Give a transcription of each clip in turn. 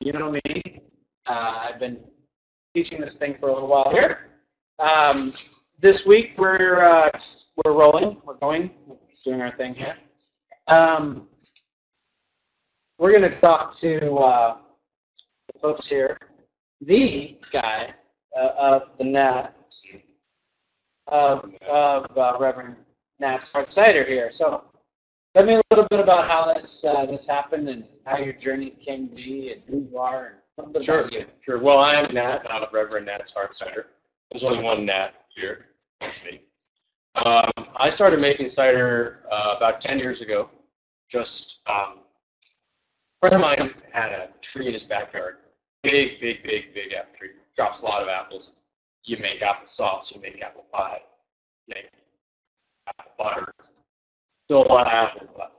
You know me. I've been teaching this thing for a little while here. This week we're rolling. We're doing our thing here. We're going to talk to the folks here. The guy of the Nat of Reverend Nat's Cider here. So tell me a little bit about how this happened and how your journey came to be and who you are and a little bit about you. Sure. Well, I'm Nat of Reverend Nat's Cider. There's only one Nat here. That's me. I started making cider about 10 years ago. Just a friend of mine had a tree in his backyard. Big apple tree. Drops a lot of apples. You make apple sauce, you make apple pie, you make apple butter. Still a lot of apples left.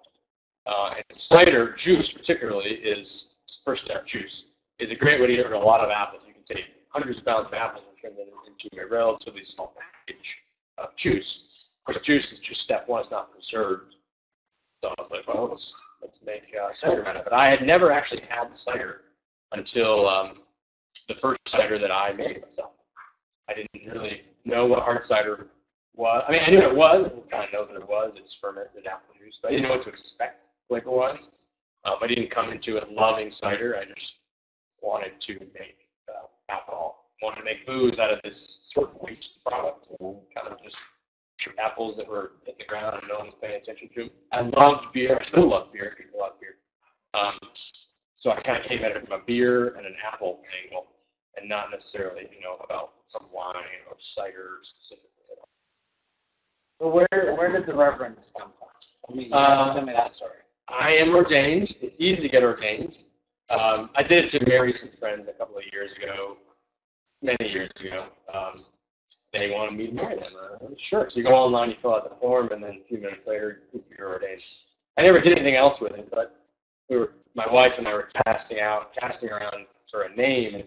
And cider juice, particularly, is first step juice. Is a great way to get rid of a lot of apples. You can take hundreds of pounds of apples and turn them into a relatively small package of juice. Of course, juice is just step one. It's not preserved. So I was like, well, let's make cider out of it. But I had never actually had cider until the first cider that I made myself. I didn't really know what hard cider was. I mean, I knew what it was. I kind of know that it was. It's fermented apple juice. But I didn't know what to expect flavor-wise. I didn't come into it loving cider. I just wanted to make alcohol. Wanted to make booze out of this sort of waste product. Kind of just apples that were in the ground and no one was paying attention to. I loved beer. I still love beer. I love beer. So I kind of came at it from a beer and an apple angle, and not necessarily, about some wine or cider specifically. So where did the Reverend come from? Tell me that story. I am ordained. It's easy to get ordained. I did it to marry some friends a couple of years ago, many years ago. They wanted me to marry them. Sure. So you go online, you fill out the form, and then a few minutes later, you're ordained. I never did anything else with it, but my wife and I were casting around for a name, and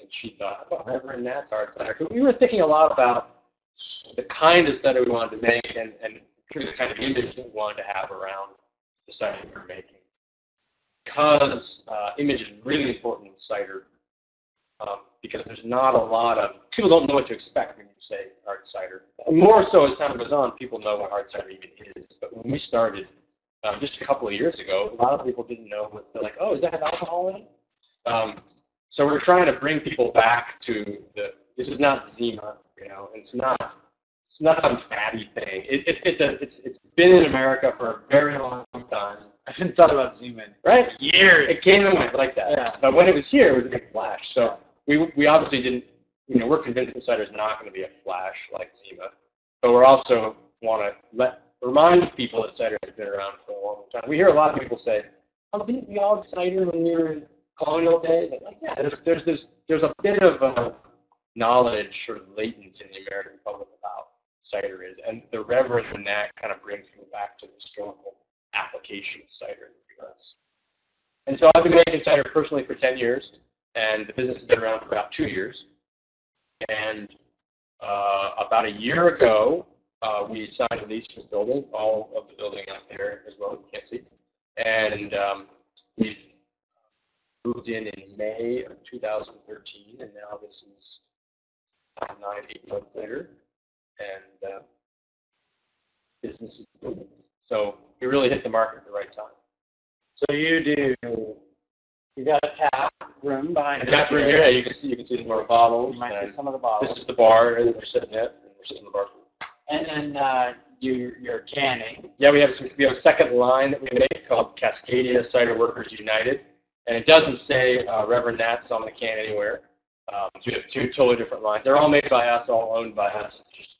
she thought, oh, Reverend Nat's Cider. We were thinking a lot about the kind of cider we wanted to make, and the kind of image that we wanted to have around the cider we were making. Because image is really important in cider, because there's not a lot of, people don't know what to expect when you say hard cider. More so as time goes on, people know what hard cider even is. But when we started just a couple of years ago, a lot of people didn't know what, they're like, oh, does that have alcohol in it? So we're trying to bring people back to this is not Zima, it's not some fatty thing. It's been in America for a very long time. I haven't thought about Zima in right? years. It came and went like that. Yeah. But when it was here, it was a big flash. So we obviously didn't, we're convinced that cider is not going to be a flash like Zima. But we also want to remind people that cider has been around for a long time. We hear a lot of people say, oh, didn't we all have cider when we were in colonial days? I'm like, yeah, there's a bit of knowledge sort of latent in the American public about cider is. And the Reverend Nat kind of brings people back to the historical application of cider in the U.S. And so I've been making cider personally for 10 years, and the business has been around for about 2 years. And about a year ago, we signed a lease for the building, all of the building out there as well, you can't see. And we've moved in May of 2013, and now this is 8 months later, and business is booming. So we really hit the market at the right time. So you got a tap room behind us. Tap room here, yeah, you can see some more bottles. You might see some of the bottles. This is the bar that we're sitting at, and we're sitting in the bar. And then you're canning. Yeah, we have a second line that we make called Cascadia Cider Workers United, and it doesn't say Reverend Nat's on the can anywhere. So we have two totally different lines. They're all made by us, all owned by us. It's just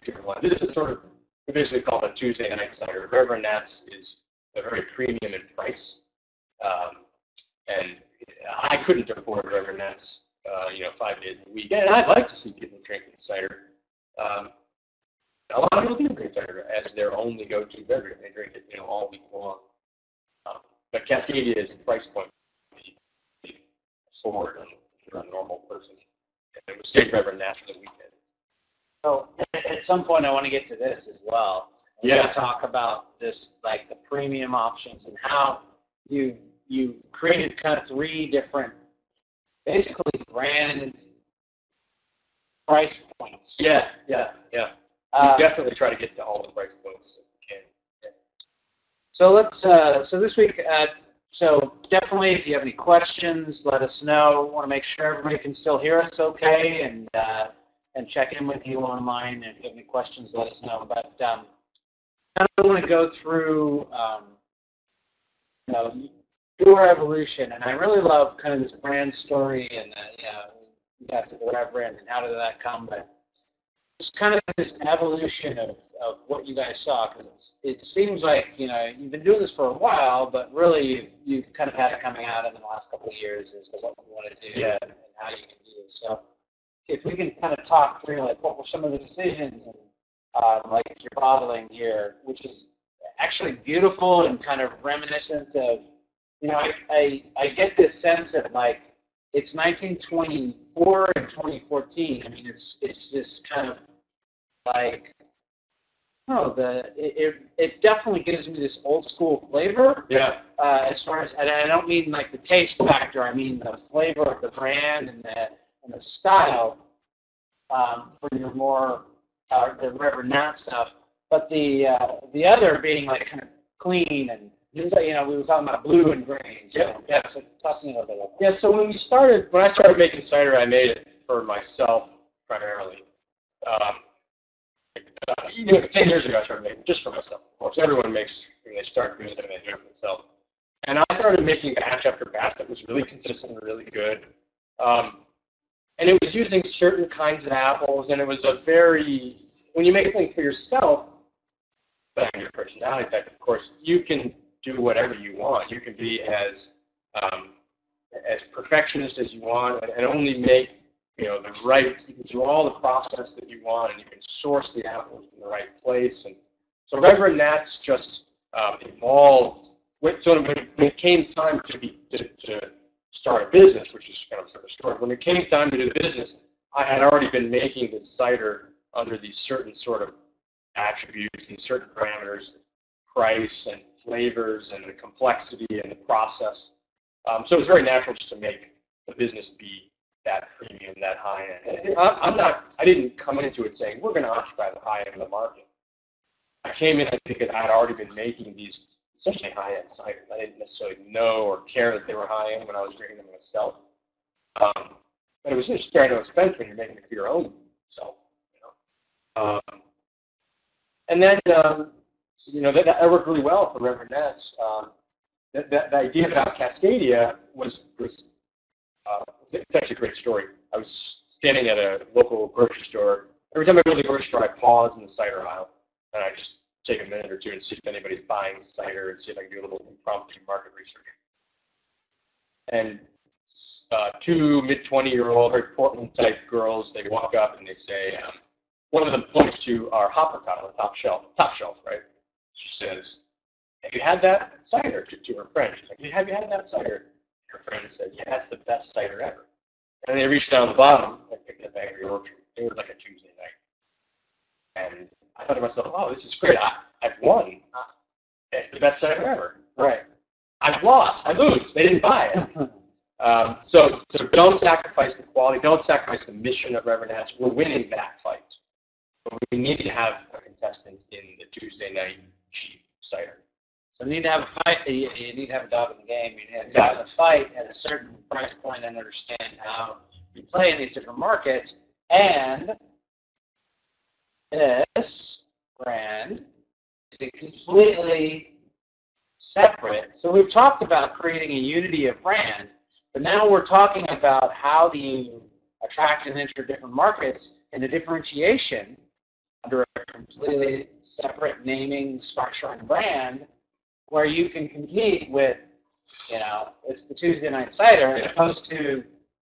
different lines. This is sort of, we basically call it a Tuesday night cider. Reverend Nat's is a very premium in price, and I couldn't afford Reverend Nat's, 5 days a week. And I'd like to see people drinking cider. A lot of people do drink cider as their only go-to beverage. They drink it, all week long. But Cascadia is the price point for a normal person. And it would stay Reverend Nat for the weekend. So at some point, I want to get to this as well. Yeah. Talk about this, like the premium options and how you've you've created kind of 3 different, basically brand price points. Yeah. We definitely try to get to all the price points if we can. Yeah. So let's. So this week, so definitely, if you have any questions, let us know. Want to make sure everybody can still hear us okay, and check in with you online. And if you have any questions, let us know. But kind of want to go through, through our evolution, and I really love kind of this brand story, and we got to the Reverend, and how did that come? But it's kind of this evolution of what you guys saw, because it seems like you've been doing this for a while, but really you've kind of had it coming out in the last couple of years as to what you want to do and how you can do it. So if we can kind of talk through like what were some of the decisions, and like your bottling here, which is actually beautiful and kind of reminiscent of, I get this sense of like it's 1924 and 2014. I mean, it's just kind of like, it definitely gives me this old school flavor. Yeah. As far as, and I don't mean like the taste factor. I mean the flavor of the brand and the style for your more the Reverend Nat stuff. But the other being like kind of clean and just we were talking about blue and green. So so talk to me a little bit about that. Yeah. So when I started making cider, I made it for myself primarily. 10 years ago, I started making just for myself. Of course, everyone makes when they start doing something, they do it for themselves. And I started making batch after batch that was really consistent and really good. And it was using certain kinds of apples, and it was when you make something for yourself, but on your personality type, of course, you can do whatever you want. You can be as perfectionist as you want, and only make the right. You can do all the process that you want, and you can source the apples from the right place. And so Reverend Nat's just evolved. When it came time to start a business, which is kind of a story. When it came time to do the business, I had already been making this cider under these certain sort of attributes, these certain parameters, price and flavors and the complexity and the process. So it was very natural just to make the business be that premium, that high end. I didn't come into it saying we're going to occupy the high end of the market. I came in because I had already been making these essentially high end ciders. I didn't necessarily know or care that they were high end when I was drinking them myself. But it was just very no expense when you're making it for your own self. And then that worked really well for Reverend Nat's. The idea about Cascadia was it's actually a great story. I was standing at a local grocery store. Every time I go to the grocery store, I pause in the cider aisle, and I just take a minute or two and see if anybody's buying cider and see if I can do a little impromptu market research. And 2 mid-20-year-old, very Portland-type girls, they walk up and they say, one of them points to our hopper cot on the top shelf, right? She says, "Have you had that cider?" to her friend. She's like, "Have you had that cider?" Her friend said, "Yeah, that's the best cider ever." And they reached down the bottom and picked up Angry Orchard. It was like a Tuesday night. And I thought to myself, "Oh, this is great. I've won. It's the best cider ever." Right. I've lost. I lose. They didn't buy it. So don't sacrifice the quality. Don't sacrifice the mission of Reverend Nat. We're winning that fight. But we need to have a contestant in the Tuesday night cheap cider. So you need to have a fight. You need to have a dog in the game. You need to have a fight at a certain price point and understand how you play in these different markets. And this brand is completely separate. So we've talked about creating a unity of brand, but now we're talking about how do you attract and enter different markets and the differentiation under a completely separate naming, structure, and brand, where you can compete with, it's the Tuesday night cider as opposed to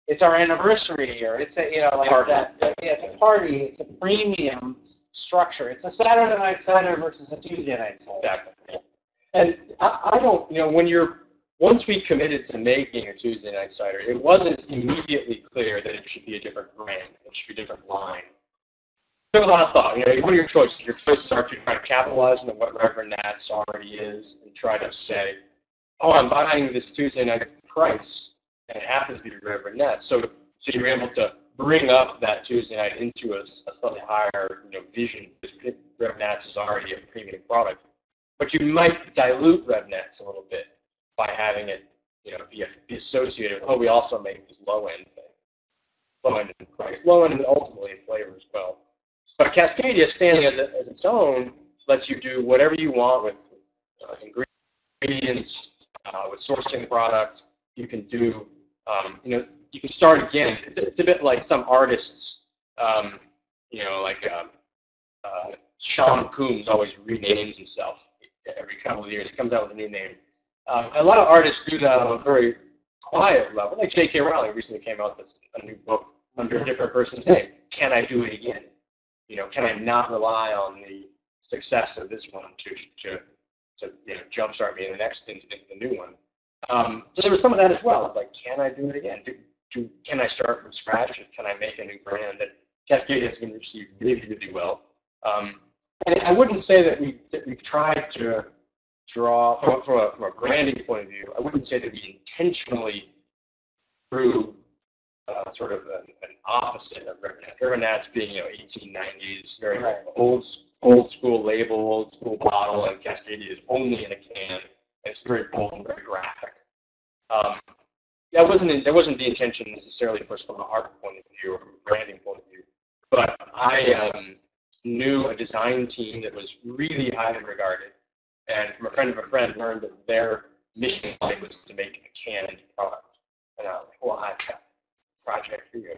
it's our anniversary or it's a, it's a party, it's a premium structure. It's a Saturday night cider versus a Tuesday night cider. Exactly. And I don't, once we committed to making a Tuesday night cider, it wasn't immediately clear that it should be a different brand, it should be a different line. There's a lot of thought. What are your choices? Your choices are to try to capitalize on what Reverend Nat's already is and try to say, oh, I'm buying this Tuesday night price, and it happens to be Reverend Nat. So you're able to bring up that Tuesday night into a slightly higher, vision, because Reverend Nat's is already a premium product. But you might dilute Rev Nats a little bit by having it, be associated with, oh, we also make this low-end thing. Low-end in price, low-end and ultimately in flavor as well. But Cascadia, standing as its own, lets you do whatever you want with ingredients, with sourcing the product. You can do, you can start again. It's a bit like some artists, like Sean Coombs always renames himself every couple of years. He comes out with a new name. A lot of artists do that on a very quiet level. Like J.K. Rowling recently came out with a new book under a different person's name. Can I do it again? Can I not rely on the success of this one to jumpstart me in the new one? So there was some of that as well. It's like, can I do it again? Can I start from scratch? Can I make a new brand? That Cascadia has been received really, really well. And I wouldn't say that we tried to draw from a branding point of view. I wouldn't say that we intentionally drew sort of an opposite of Reverend Nat. Reverend Nat's being 1890s, very old school label, old school bottle, and Cascadia is only in a can. And it's very bold and very graphic. That wasn't the intention necessarily for us from an art point of view or from a branding point of view. But I knew a design team that was really highly regarded, and from a friend of a friend learned that their mission was to make a canned product. And I was like, well, I've got a project for you.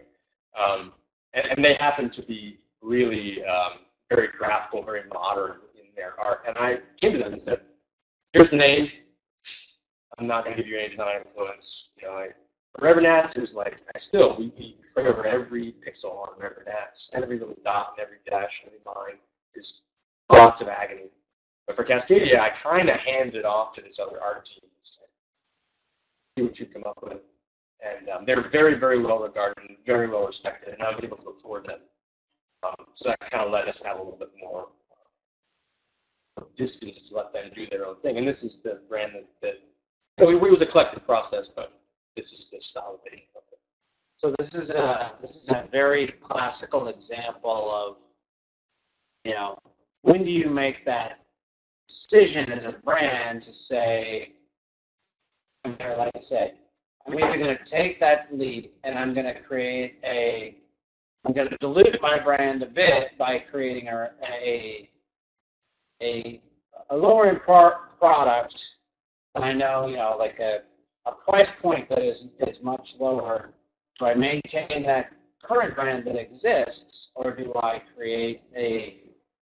And they happened to be really very graphical, very modern in their art. And I came to them and said, here's the name. I'm not going to give you any design influence. Reverend Nat's is like, we favor every pixel on Reverend Nat's. Every little dot and every dash and every line is lots of agony. But for Cascadia, I kind of handed it off to this other art team. See what you come up with. And they're very, very well regarded and very well respected. And I was able to afford them. So that kind of let us have a little bit more distance to let them do their own thing. And this is the brand that it was a collective process, but this is the style of it. So this is a very classical example of, when do you make that decision as a brand to say, like I said, I'm either going to take that leap and I'm going to dilute my brand a bit by creating a lower end product. I know, like a price point that is much lower. Do I maintain that current brand that exists, or do I create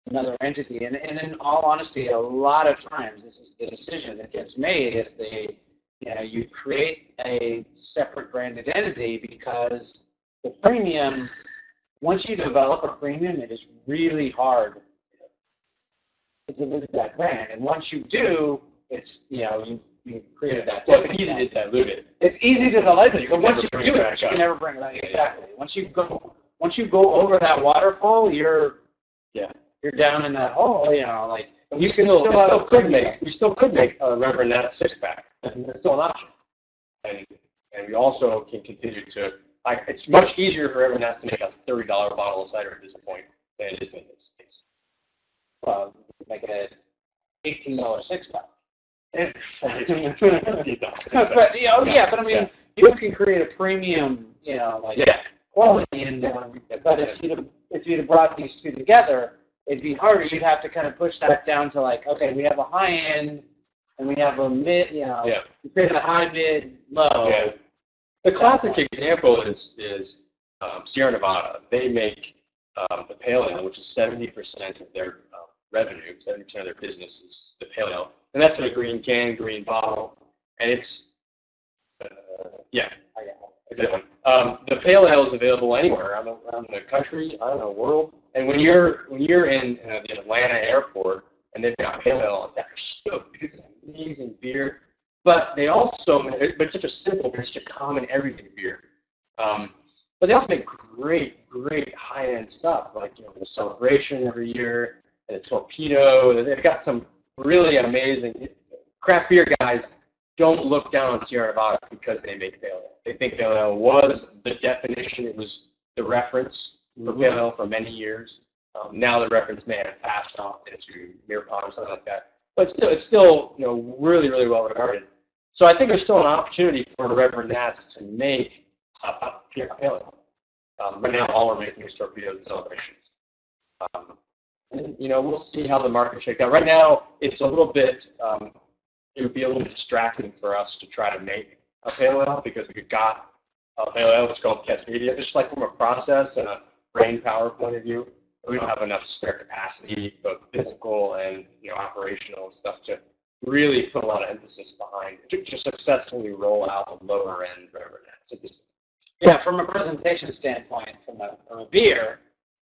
another entity? And in all honesty, a lot of times this is the decision that gets made. Is you create a separate branded entity, because the premium, once you develop a premium, it is really hard to dilute that brand. And once you do, it's you've created that. Well, it's easy to dilute it. It's easy to dilute it. But once you do it, you can never bring it back. Exactly. Once you go over that waterfall, you're down in that hole. We still could make a Reverend Nat 6-pack. It's still an option. And we also can continue to. It's much easier for Reverend Nat to make a $30 bottle of cider at this point than it is in this case. Well, make it an $18 6-pack. But I mean, you can create a premium, quality in there. But if you'd have brought these two together, it'd be harder. You'd have to kind of push that down to okay, we have a high end and we have a mid. You create a high, mid, low. Yeah. The classic example is Sierra Nevada. They make the pale ale, which is 70% of their revenue, 70% of their business is the pale ale. And that's in a green can, green bottle, and it's the pale ale is available anywhere around the country, around the world. And when you're in the Atlanta airport and they've got pale ale on tap, you're stoked because it's an amazing beer. But it's such a simple, it's such a common everyday beer. But they also make great high-end stuff, like the Celebration every year, and the Torpedo. They've got some really amazing craft beer guys. don't look down on Sierra Nevada because they make pale ale. They think pale ale was the definition. It was the reference for pale ale for many years. Now the reference may have passed off into beer pong or something like that. But it's still, you know, really, really well regarded. So I think there's still an opportunity for Reverend Nats to make a pale ale. Right now, all we're making is torpedoes and celebrations. And, you know, we'll see how the market shakes out. Right now, it's a little bit, it would be a little bit distracting for us to try to make a pale ale because we got a pale ale, it's called Cascadia, just like from a process and a brain power point of view. We don't have enough spare capacity, both physical and, you know, operational stuff to really put a lot of emphasis behind to successfully roll out a lower end Reverend Nats. Yeah, from a presentation standpoint, from a beer,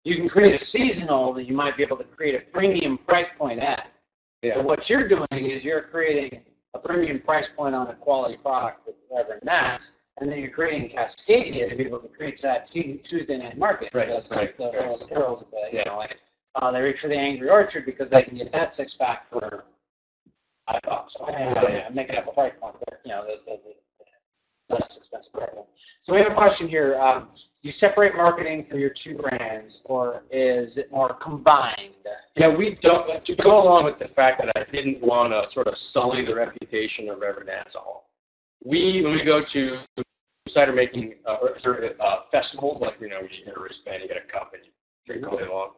you can create a seasonal that you might be able to create a premium price point at. Yeah. But what you're doing is you're creating a premium price point on a quality product with Reverend Nats, and then you're creating Cascadia to be able to create that Tuesday night market. Right. Those Right. girls, you know, like they reach for the Angry Orchard because they can get that six-pack for $5. So I'm making up a price point, but you know, the less expensive product. So we have a question here. Do you separate marketing for your two brands, or is it more combined? Yeah, we don't. To go along with the fact that I didn't want to sort of sully the reputation of Reverend Nat's all. When we go to cider making festivals, like, you know, you get a wristband, you get a cup, and you drink all day long.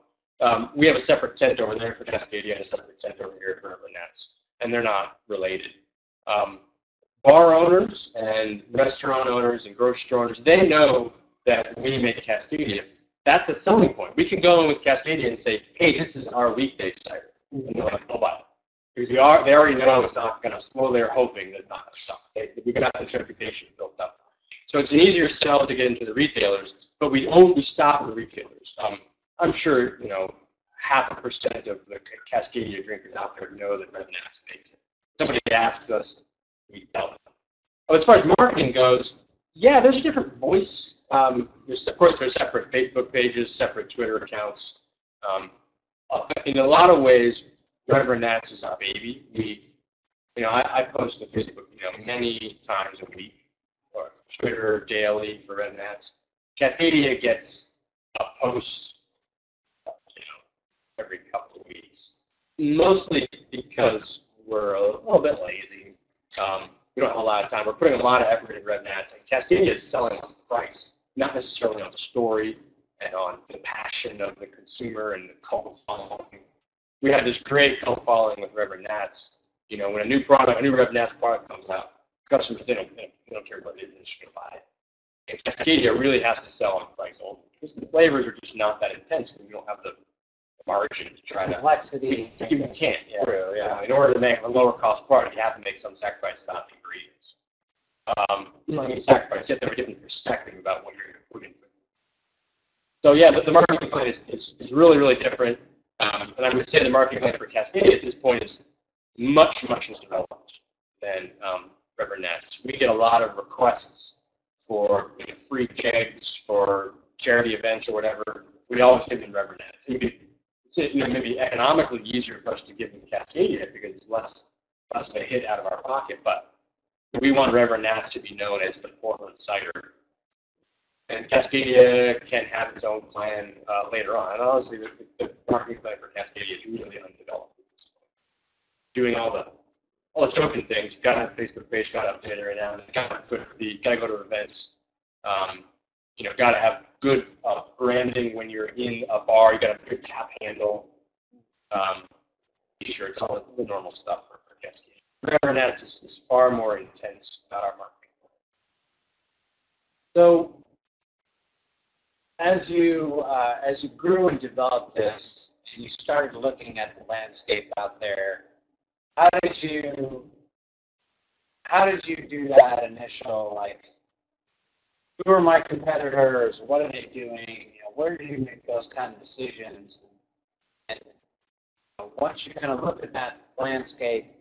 We have a separate tent over there for Cascadia and a separate tent over here for Reverend Nat's, and they're not related. Bar owners and restaurant owners and grocery store owners, they know that when you make a Cascadia, that's a selling point. We can go in with Cascadia and say, hey, this is our weekday cider. And they're like, oh, buy it. Because they already know it's not going to, well, they're hoping that it's not going to suck. We got this reputation built up. So it's an easier sell to get into the retailers, but we stop at the retailers. I'm sure, you know, 0.5% of the Cascadia drinkers out there know that Reverend Nat makes it. Somebody asks us, we tell them. As far as marketing goes, yeah, there's a different voice. Of course, there's separate Facebook pages, separate Twitter accounts. In a lot of ways, Reverend Nat's is our baby. I post to Facebook, you know, many times a week, or Twitter daily for Reverend Nat's. Cascadia gets a post, you know, every couple of weeks, mostly because we're a little bit lazy. We don't have a lot of time. We're putting a lot of effort in Reverend Nat's, and Cascadia is selling on price, not necessarily on the story and on the passion of the consumer and the cult following. We have this great cult following with Reverend Nat's. You know, when a new Reverend Nat's product comes out, customers they don't care about it; they're just going to buy it. And Cascadia really has to sell on price only because the flavors are just not that intense, and we don't have the margin to try to. Complexity. You can't. Yeah. Really, yeah. In order to make a lower cost product, you have to make some sacrifice on the ingredients. Sacrifice. You have to have a different perspective about what you're going to put in. So yeah, the marketing plan is really, really different. And I would say the marketing plan for Cascadia at this point is much more developed than Reverend Nat. We get a lot of requests for, you know, free kegs for charity events or whatever. We always give them Reverend Nat. It's, you know, maybe economically easier for us to give them Cascadia because it's less of a hit out of our pocket. But we want Reverend Nat to be known as the Portland cider. And Cascadia can have its own plan later on. And honestly, the marketing plan for Cascadia is really undeveloped. Doing all the token things. Got to have a Facebook page, got to update it right now. Got to go to events. You know, got to have good branding when you're in a bar. You got to have a good tap handle. T-shirts, all the normal stuff for Cascadia. Reverend Nat is far more intense about our marketing. So, as you grew and developed this, and you started looking at the landscape out there, how did you do that initial, like, who are my competitors? What are they doing? You know, where do you make those kind of decisions? And once you kind of looked at that landscape,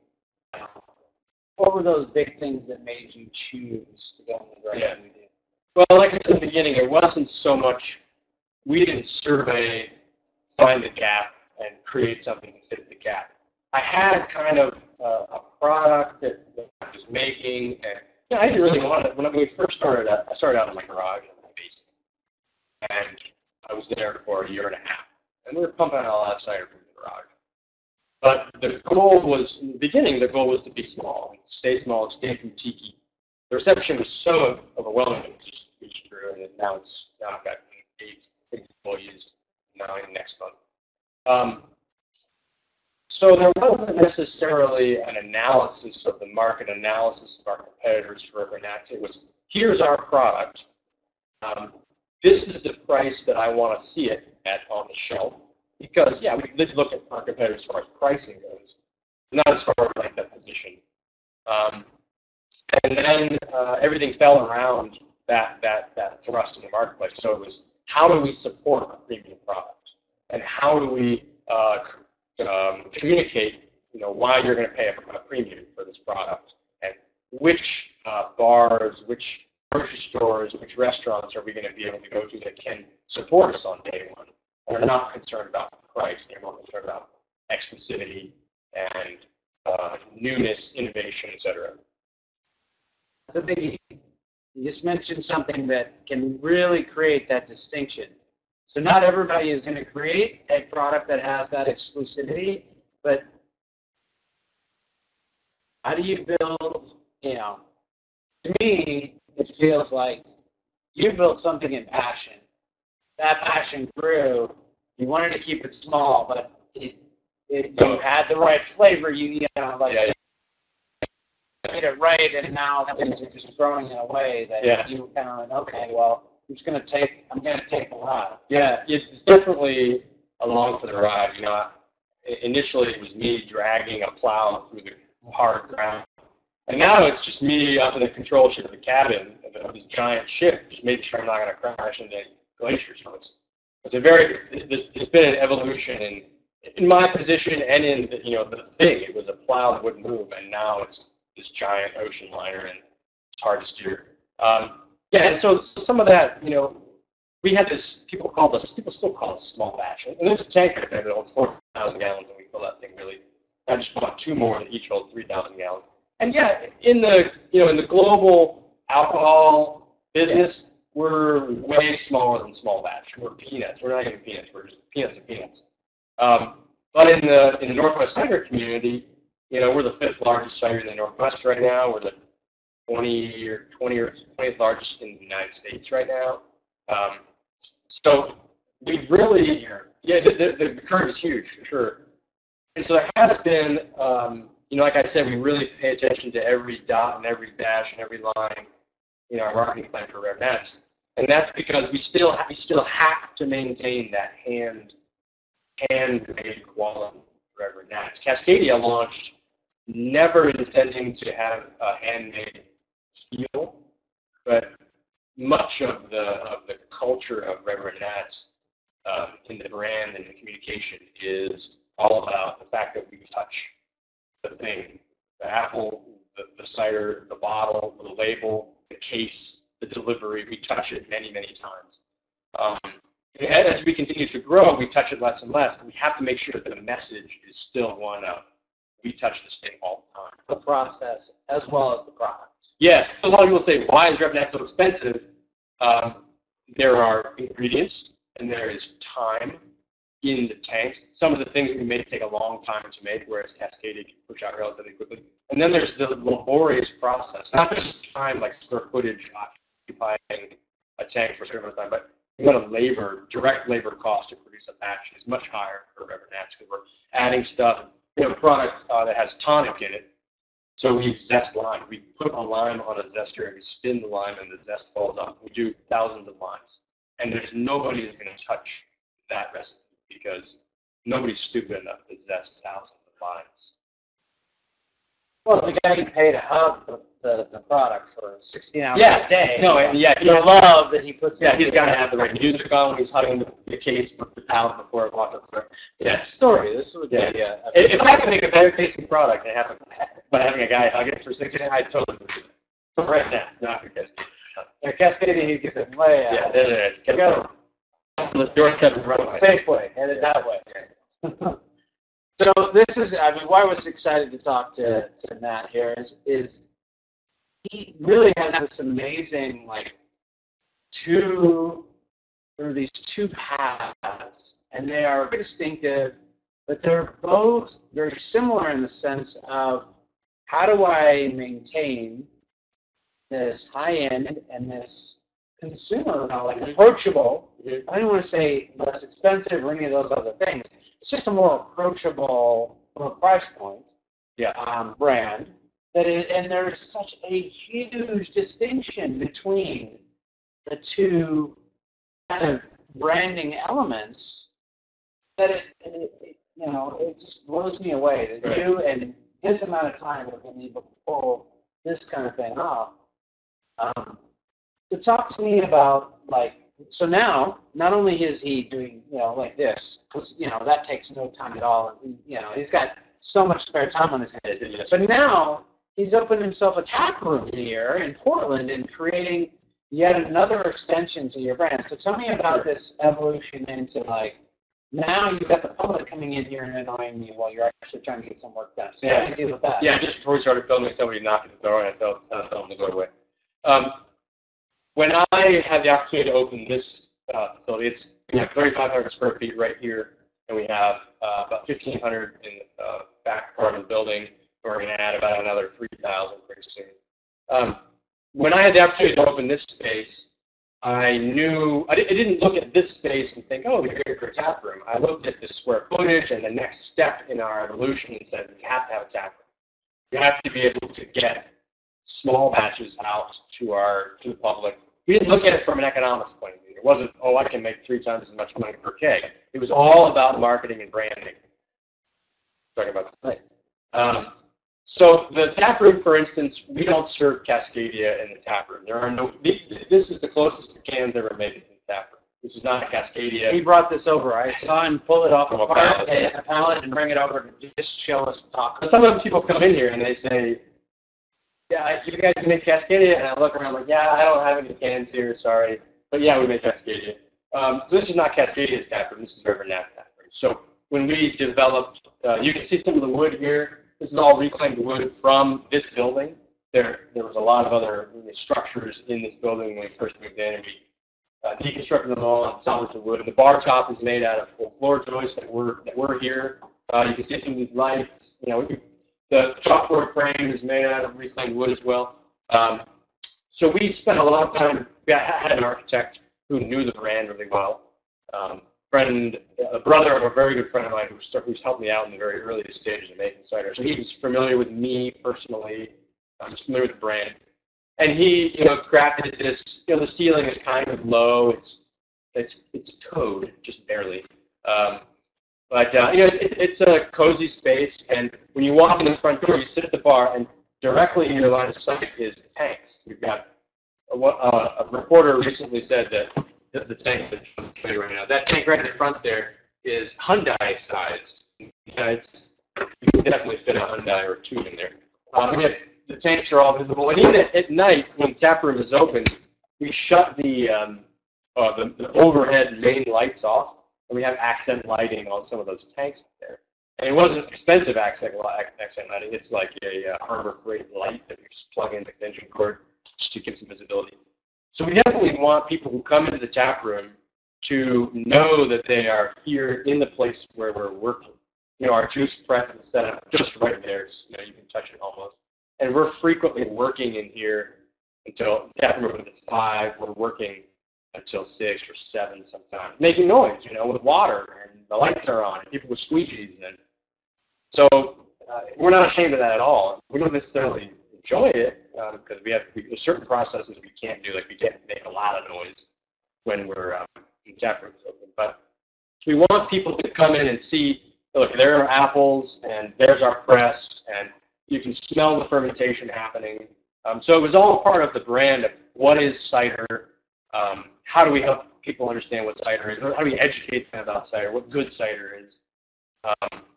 what were those big things that made you choose to go in the direction you did? Well, like I said in the beginning, it wasn't so much, we didn't survey, find the gap, and create something to fit the gap. I had kind of a product that I was making, and I didn't really want it. When we first started out, I started out in my garage in my basement, and I was there for a year and a half, and we were pumping out a lot of cider from the garage. But the goal was, in the beginning, the goal was to be small, stay boutique. The reception was so overwhelming, it just reached through, and now I've got 8 employees now in next month. So there wasn't necessarily an analysis of the market, analysis of our competitors for Reverend Nat. It was, here's our product. This is the price that I want to see it at on the shelf. Because, yeah, we did look at our competitors as far as pricing goes, not as far as like that position. And then everything fell around that thrust in the marketplace. So it was, how do we support a premium product, and how do we communicate, why you're going to pay a premium for this product, and which bars, which grocery stores, which restaurants are we going to be able to go to that can support us on day one. They're not concerned about the price. They're more concerned about exclusivity and newness, innovation, etc. That's a biggie. You just mentioned something that can really create that distinction. So not everybody is going to create a product that has that exclusivity, but how do you build, to me, it feels like you built something in passion. That passion grew. You wanted to keep it small, but you had the right flavor. You made it right, and now things are just growing in a way that you kind of like, okay, well, I'm going to take the ride. Yeah, it's definitely along for the ride. Initially it was me dragging a plow through the hard ground, and now it's just me up in the control ship of the cabin of this giant ship, just making sure I'm not going to crash into glaciers. It's been an evolution in my position and in the thing. It was a plow that wouldn't move, and now it's this giant ocean liner, and it's hard to steer. And so some of that, we had this. People still call it small batch, and there's a tank right there that holds 4,000 gallons, and we fill that thing really. I just bought 2 more that each hold 3,000 gallons. And in the global alcohol business, we're way smaller than small batch. We're peanuts. We're not even peanuts. We're just peanuts and peanuts. But in the Northwest cider community, we're the 5th largest cider in the Northwest right now. We're the 20th largest in the United States right now. So we've really, the curve is huge for sure. And so there has been, like I said, we really pay attention to every dot and every dash and every line in our marketing plan for Reverend Nat. And that's because we still have to maintain that handmade quality for Reverend Nat. Cascadia launched never intending to have a handmade feel, but much of the culture of Reverend Nat in the brand and the communication is all about the fact that we touch the thing, the apple, the cider, the bottle, the label, the case, the delivery. We touch it many, many times. As we continue to grow, we touch it less and less. We have to make sure that the message is still one of, we touch this thing all the time. The process as well as the product. Yeah, a lot of people say, why is Reverend Nat so expensive? There are ingredients, and there is time in the tanks. Some of the things we make take a long time to make, whereas Cascadia can push out relatively quickly. And then there's the laborious process, not just time, like square footage occupying a tank for a certain amount of time, but direct labor cost to produce a batch is much higher for Reverend Nat because we're adding stuff. We have a product that has tonic in it, so we zest lime. We put a lime on a zester, and we spin the lime, and the zest falls off. We do thousands of limes, and there's nobody that's going to touch that recipe because nobody's stupid enough to zest thousands of limes. Well, the guy can pay to hug the product for 16 hours a day. He love that he puts. Yeah, he's got to have the right music on when he's hugging the case with the pallet before it walks up the. Yeah, story. This would be If I could make a better tasting product by having a guy hug it for 16 hours, I'd totally do it. For Reverend Nat, it's not for Cascadia. Cascadia, he gets it way out. Yeah, there it is. The door kept running. Safe way, headed that way. So this is, I mean, why I was excited to talk to Nat here is he really has this amazing, like, these two paths, and they are very distinctive, but they're both very similar in the sense of how do I maintain this high-end and this consumer, like approachable. I don't want to say less expensive or any of those other things. It's just a more approachable from a price point brand. And there's such a huge distinction between the two kind of branding elements that it just blows me away that you and this amount of time have been able to pull this kind of thing off. So talk to me about, like, so now not only is he doing like this, because that takes no time at all, and he's got so much spare time on his hands, but now he's opened himself a tap room here in Portland and creating yet another extension to your brand. So tell me about this evolution into, like, now you've got the public coming in here and annoying you while you're actually trying to get some work done. So how do you deal with that? Yeah, just before we started filming, somebody knocked at the door and I tell them to go away. When I had the opportunity to open this facility, we have 3,500 square feet right here, and we have about 1,500 in the back part of the building. We're going to add about another 3,000 pretty soon. When I had the opportunity to open this space, I didn't look at this space and think, oh, we're here for a tap room. I looked at the square footage and the next step in our evolution and said, we have to have a tap room. We have to be able to get small batches out to the public. We didn't look at it from an economics point of view. It wasn't, oh, I can make 3 times as much money per keg. It was all about marketing and branding. Talking about the so the tap room, for instance, we don't serve Cascadia in the tap room. There are no. This is the closest the can's ever made it to the tap room. This is not a Cascadia. He brought this over. I saw him pull it off a pallet and bring it over to just show us talk. But sometimes people come in here and they say, yeah, you guys make Cascadia? And I look around like, yeah, I don't have any cans here, sorry. But yeah, we make Cascadia. This is not Cascadia's tap room. This is Reverend Nat tap room. So when we developed, you can see some of the wood here. This is all reclaimed wood from this building. There was a lot of other structures in this building when we first moved in, and we deconstructed them all and salvaged the wood. And the bar top is made out of full floor joists that were here. You can see some of these lights. The chalkboard frame is made out of reclaimed wood as well. So we spent a lot of time. We had an architect who knew the brand really well. A brother of a very good friend of mine who's helped me out in the very earliest stages of making cider. So he was familiar with me personally. I'm just familiar with the brand. And he, crafted this. The ceiling is kind of low. It's code, just barely. But it's a cozy space. And when you walk in the front door, you sit at the bar, and directly in your line of sight is the tanks. We've got a reporter recently said that the tank that I'm showing you right now, that tank right in the front there is Hyundai size. You can definitely fit a Hyundai or 2 in there. The tanks are all visible, and even at night when the tap room is open, we shut the overhead main lights off, and we have accent lighting on some of those tanks there. And it wasn't expensive accent lighting. It's like a Harbor Freight light that you just plug in the extension cord just to give some visibility. So we definitely want people who come into the tap room to know that they are here in the place where we're working. Our juice press is set up just right there. You can touch it almost. And we're frequently working in here until the tap room opens at 5. We're working until 6 or 7 sometimes, making noise, with water, and the lights are on, and people with squeegees. And so we're not ashamed of that at all. We don't necessarily enjoy it because there's certain processes we can't do, like we can't make a lot of noise when we're the tap room is open. But we want people to come in and see, look, there are apples, and there's our press, and you can smell the fermentation happening. So it was all part of the brand of what is cider, how do we help people understand what cider is, how do we educate them about cider, what good cider is.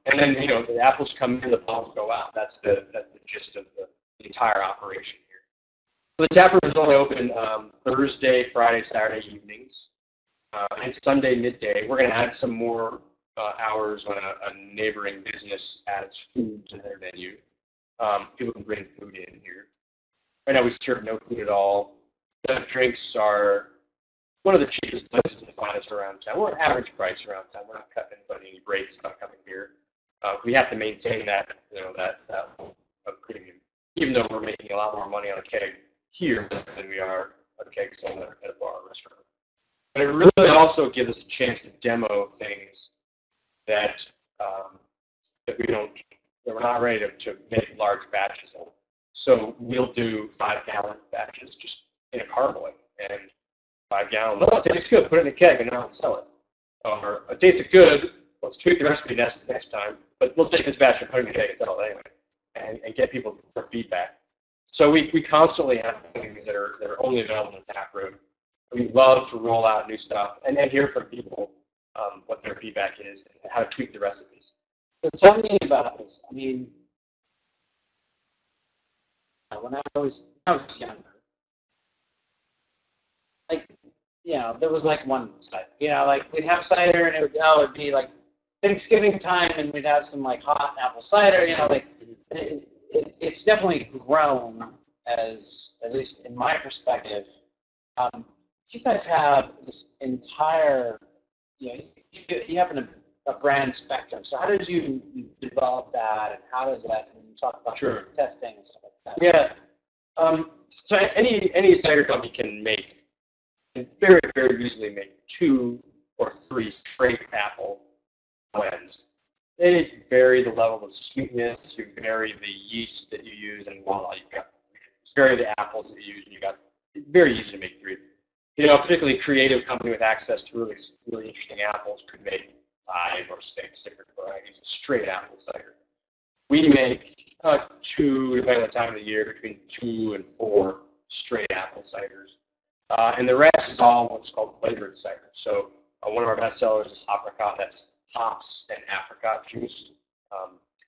And then, the apples come in, the bottles go out. That's the gist of the entire operation here. So the tap room is only open Thursday, Friday, Saturday evenings, and Sunday midday. We're going to add some more hours when a neighboring business adds food to their menu. People can bring food in here. Right now we serve no food at all. The drinks are one of the cheapest places to find us around town. We're average price around town. We're not cutting anybody any breaks about coming here. We have to maintain that, that premium, even though we're making a lot more money on a keg here than we are a keg sold at a bar or restaurant. But it really also gives us a chance to demo things that that we're not ready to make large batches of. So we'll do 5-gallon batches just in a carboy, and 5-gallon. Oh, it tastes good. Put it in a keg, and now let's sell it. Or it tasted good. Let's tweak the recipe next time. But we'll take this batch and put it in a keg and sell it anyway, and get people for feedback. So we constantly have things that are only available in the tap room. We love to roll out new stuff and hear from people what their feedback is and how to tweak the recipes. So tell me about this. I mean, when I was younger, like, there was like one cider. Like we'd have cider and it'd be like Thanksgiving time and we'd have some like hot apple cider. It's definitely grown as, at least in my perspective. You guys have this entire, you have a brand spectrum. So how did you develop that, and how does that, when you talk about testing and stuff like that? Yeah. So any cider company can very, very easily make 2 or 3 straight apple blends. They vary the level of sweetness, you vary the yeast that you use, and voila, vary the apples that you use, and it's very easy to make 3. A particularly creative company with access to really, really interesting apples could make 5 or 6 different varieties of straight apple cider. We make 2, depending on the time of the year, between 2 and 4 straight apple ciders. And the rest is all what's called flavored cider. So one of our best sellers is apricot. That's hops and apricot juice.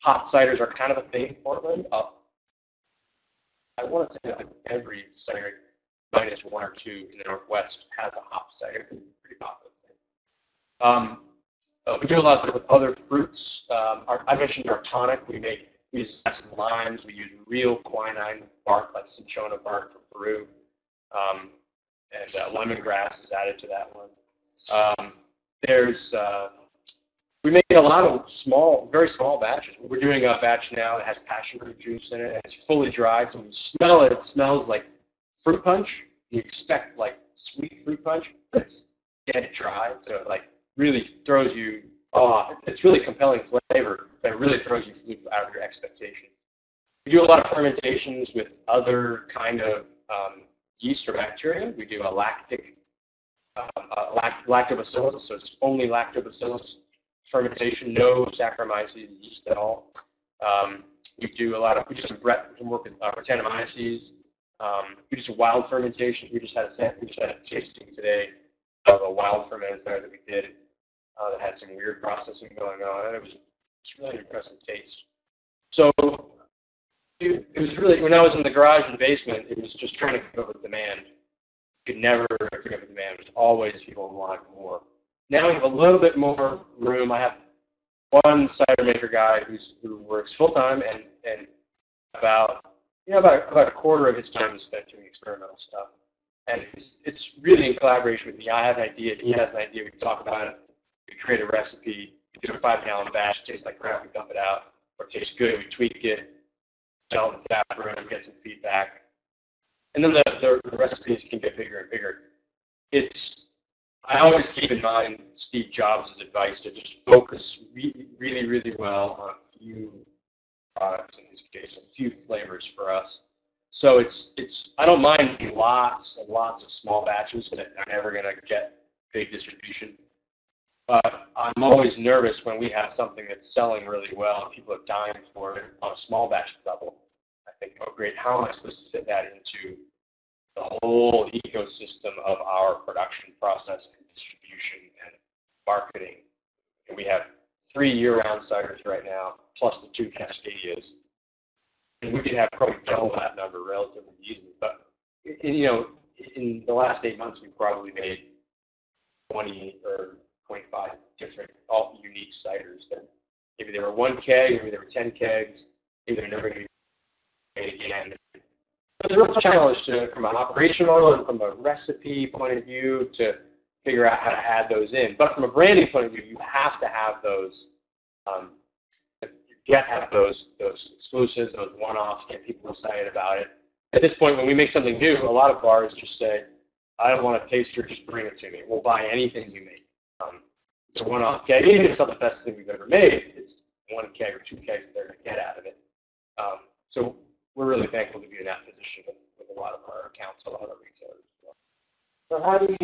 Hop ciders are kind of a thing in Portland. I want to say that every cider, minus 1 or 2 in the Northwest, has a hop cider. It's a pretty popular thing. We do a lot of stuff with other fruits. I mentioned our tonic. We use acid limes. We use real quinine bark, like cinchona bark from Peru. And lemongrass is added to that one. We make a lot of very small batches. We're doing a batch now that has passion fruit juice in it, and it's fully dry. So when you smell it, it smells like fruit punch. You expect like sweet fruit punch, but it's dead dry. So it like really throws you off. It's really compelling flavor, but it really throws you out of your expectation. We do a lot of fermentations with other kind of yeast or bacteria. We do a lactobacillus, so it's only lactobacillus fermentation, no Saccharomyces yeast at all. We do some work with Brettanomyces. We do some wild fermentation. We just had a tasting today of a wild fermented cider that we did that had some weird processing going on, and it's really an impressive taste. So it was really, when I was in the garage and basement, it was just trying to keep up with demand. You could never keep up with demand. There's always people who want more. Now we have a little bit more room. I have one cider maker guy who works full time, and about a quarter of his time is spent doing experimental stuff. And it's really in collaboration with me. I have an idea, he has an idea, we talk about it, we create a recipe, we do a 5-gallon batch, tastes like crap, we dump it out, or it tastes good, we tweak it, sell it in the tap room, get some feedback. And then the recipes can get bigger and bigger. I always keep in mind Steve Jobs' advice to just focus really, really, really well on a few products, in his case, a few flavors for us. So I don't mind lots and lots of small batches that are never going to get big distribution. But I'm always nervous when we have something that's selling really well and people are dying for it on a small batch level. I think, oh great, how am I supposed to fit that into the whole ecosystem of our production process and distribution and marketing? And we have 3 year-round ciders right now, plus the 2 Cascadias. And we could have probably double that number relatively easily. But in the last 8 months, we've probably made 20 or 25 different, all unique ciders. That maybe they were 1 keg, maybe they were 10 kegs, maybe they're never going to be made again. There's a real challenge from an operational and from a recipe point of view to figure out how to add those in. But from a branding point of view, you have to have those. You have to have those exclusives, those one-offs, get people excited about it. At this point, when we make something new, a lot of bars just say, "I don't want a taster, just bring it to me. We'll buy anything you make." It's a one-off keg. Even if it's not the best thing we've ever made, it's 1 keg or 2 kegs that they're going to get out of it. So we're really thankful to be in that position with a lot of our accounts, a lot of our retailers. So how did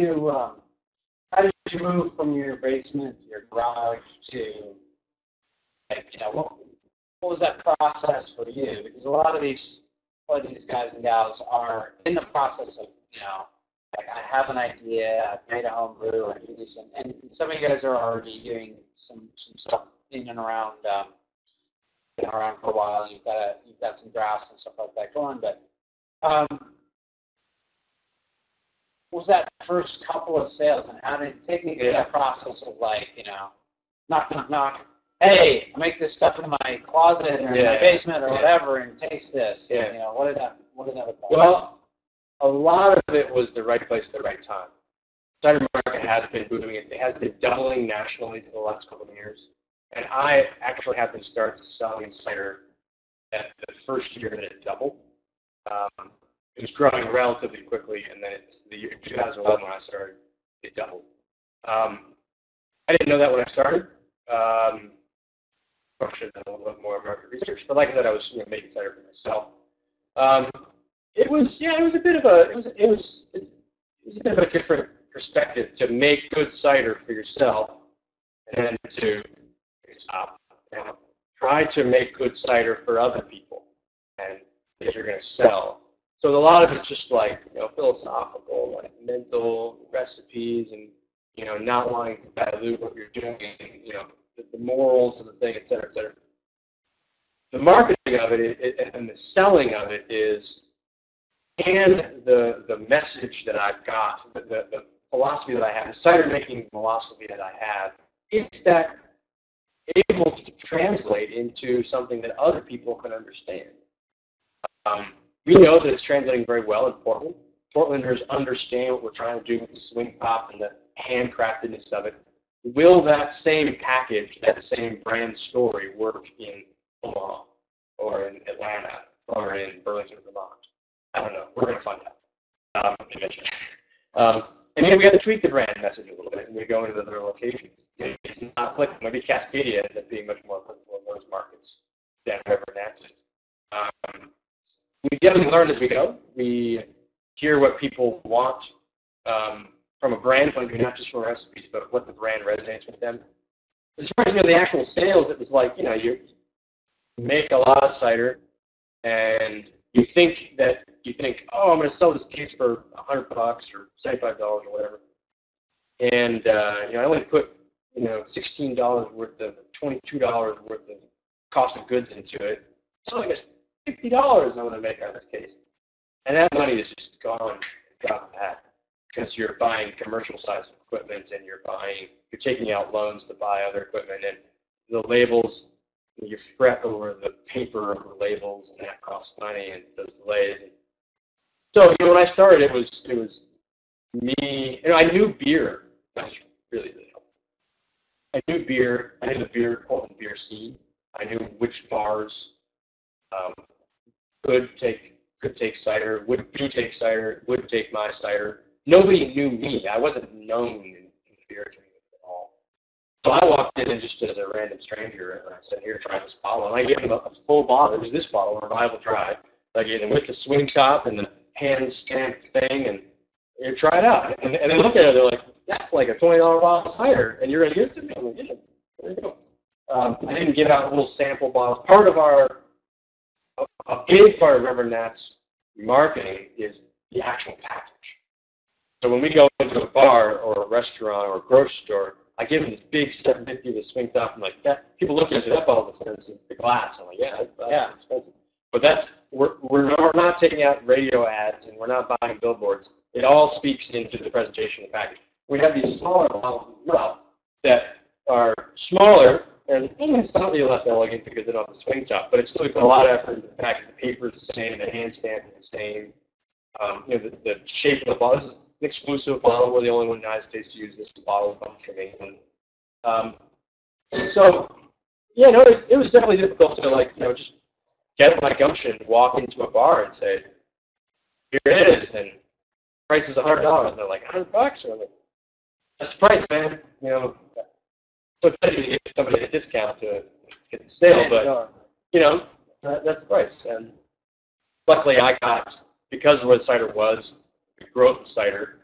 you move from your basement to your garage to, like, you know, what was that process for you? Because a lot of these guys and gals are in the process of, you know, like, I have an idea, I've made a home brew, I do this, and some of you guys are already doing some stuff in and around, been around for a while. You've got some drafts and stuff like that going, but what was that first couple of sales, and how did it take me through that process of, like, you know, knock, knock, knock, hey, I make this stuff in my closet or in my basement or whatever, and taste this. Yeah. And, you know, what did that look like? Well, a lot of it was the right place at the right time. Cider market has been booming. It has been doubling nationally for the last couple of years. And I actually have been started selling cider at the first year that it doubled. It was growing relatively quickly, and then the year 2011 when I started, it doubled. I didn't know that when I started. Probably should have done a little bit more market research, but like I said, I was making cider for myself. It was a bit of a different perspective to make good cider for yourself, and then to try to make good cider for other people, and that you're going to sell. So a lot of it's just like, you know, philosophical, like mental recipes, and, you know, not wanting to dilute what you're doing, and, you know, the morals of the thing, et cetera, et cetera. The marketing of it and the selling of it is, and the message that I've got, the philosophy that I have, the cider making philosophy that I have, is that able to translate into something that other people can understand. We know that it's translating very well in Portland. Portlanders understand what we're trying to do with the swing pop and the handcraftedness of it. Will that same package, that same brand story work in Omaha or in Atlanta or in Burlington, Vermont? I don't know. We're going to find out eventually. And then we have to tweak the brand message a little bit, and we go into other locations. It's not applicable. Maybe Cascadia ends up being much more applicable in those markets than Reverend Nat is. We definitely learn as we go. We hear what people want from a brand point of view, not just from recipes, but what the brand resonates with them. As far as the actual sales, it was like, you know, you make a lot of cider, and you think, oh, I'm going to sell this case for $100 or $75 or whatever, and you know, I only put, you know, $16 worth of $22 worth of cost of goods into it. So I guess $50 I'm going to make on this case, and that money is just gone, drop that, because you're buying commercial size equipment, and you're taking out loans to buy other equipment, and the labels, you fret over the paper of the labels, and that costs money, and those delays. And so, you know, when I started, it was me. You know, I knew beer. That was really, really helpful. I knew beer. I knew the Portland beer scene. I knew which bars could take cider, would take cider, would take my cider. Nobody knew me. I wasn't known in the beer community at all. So I walked in and just as a random stranger, and I said, "Here, try this bottle." And I gave him a full bottle. It was this bottle, Revival Dry. I gave him with the swing top and the hand stamped thing, and you try it out. And they look at it, they're like, "That's like a $20 bottle of cider, and you're going to give it to me?" I'm like, "Yeah, there you go." I didn't give out little sample bottles. A big part of Reverend Nat's marketing is the actual package. So when we go into a bar or a restaurant or a grocery store, I give them this big 750 with a swing top, and like that, people look at it, that bottle's expensive. The glass, I'm like, that's expensive. But we're not taking out radio ads, and we're not buying billboards. It all speaks into the presentation of the package. We have these smaller bottles as well that are smaller and slightly less elegant because they don't have the swing top, but it's still put a lot of effort into the package. The paper is the same, the hand stamp is the same. The shape of the bottle. This is an exclusive bottle. We're the only one in the United States to use this bottle from England. So, yeah, no, it was definitely difficult to just get my gumption, walk into a bar and say, here it is, and price is $100. And they're like, $100? Or I'm like, that's the price, man. So technically you give somebody a discount to get the sale, but that's the price. And luckily I got, because of where the cider was, the growth of cider,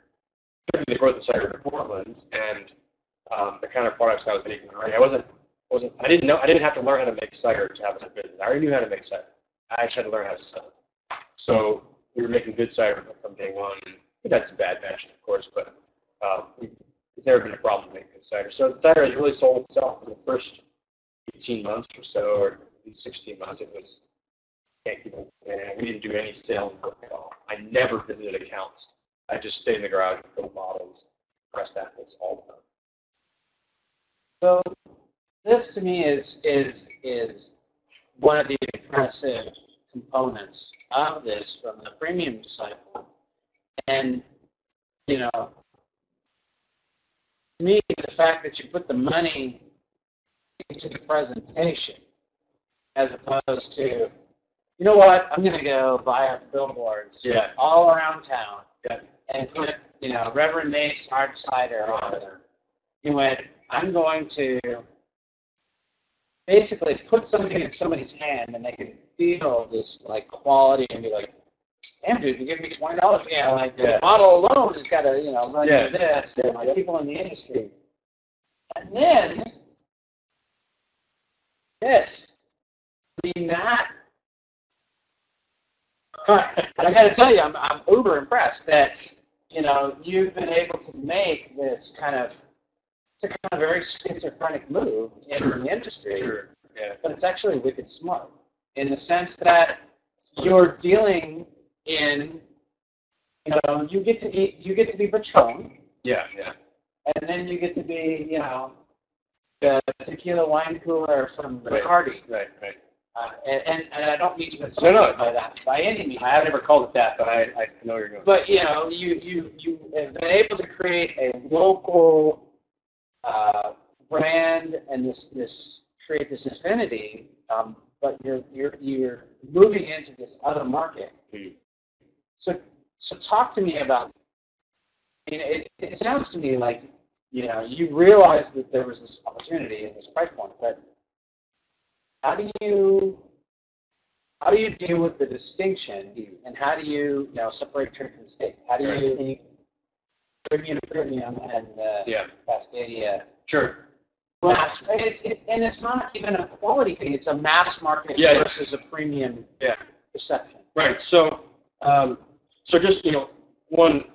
particularly the growth of cider in Portland, and the kind of products I was making already. I didn't have to learn how to make cider to have a business. I already knew how to make cider. I actually had to learn how to sell it. So we were making good cider from day one. We had some bad batches, of course, but it's never been a problem making good cider. So the cider has really sold itself for the first 18 months or so, or 16 months. It was, we didn't do any sales work at all. I never visited accounts. I just stayed in the garage and filled bottles, pressed apples all the time. So this to me is one of the impressive components of this from the premium disciple. And to me, the fact that you put the money into the presentation as opposed to, you know what, I'm going to go buy up billboards all around town and put, Reverend Nat's hard cider on there. You went, I'm going to basically put something in somebody's hand and they can feel this quality and be like, damn dude, you give me $20. Yeah, the bottle alone has got to, run into this and people in the industry. And then this, that. I got to tell you, I'm uber impressed that you've been able to make this it's a kind of very schizophrenic move in the industry, but it's actually wicked smart in the sense that you're dealing in, you get to be Patron, and then you get to be, the tequila wine cooler from Bacardi, right. And I don't mean to insult by that by any means. I have never called it that, but I know you're going. But you have been able to create a local brand and create this affinity, but you're moving into this other market. So talk to me about. It sounds to me like you realized that there was this opportunity in this price point, but how do you deal with the distinction, and how do you separate church and state? How do you think premium and Cascadia? Sure. Mass, it's not even a quality thing; it's a mass market versus a premium perception. Right. So just one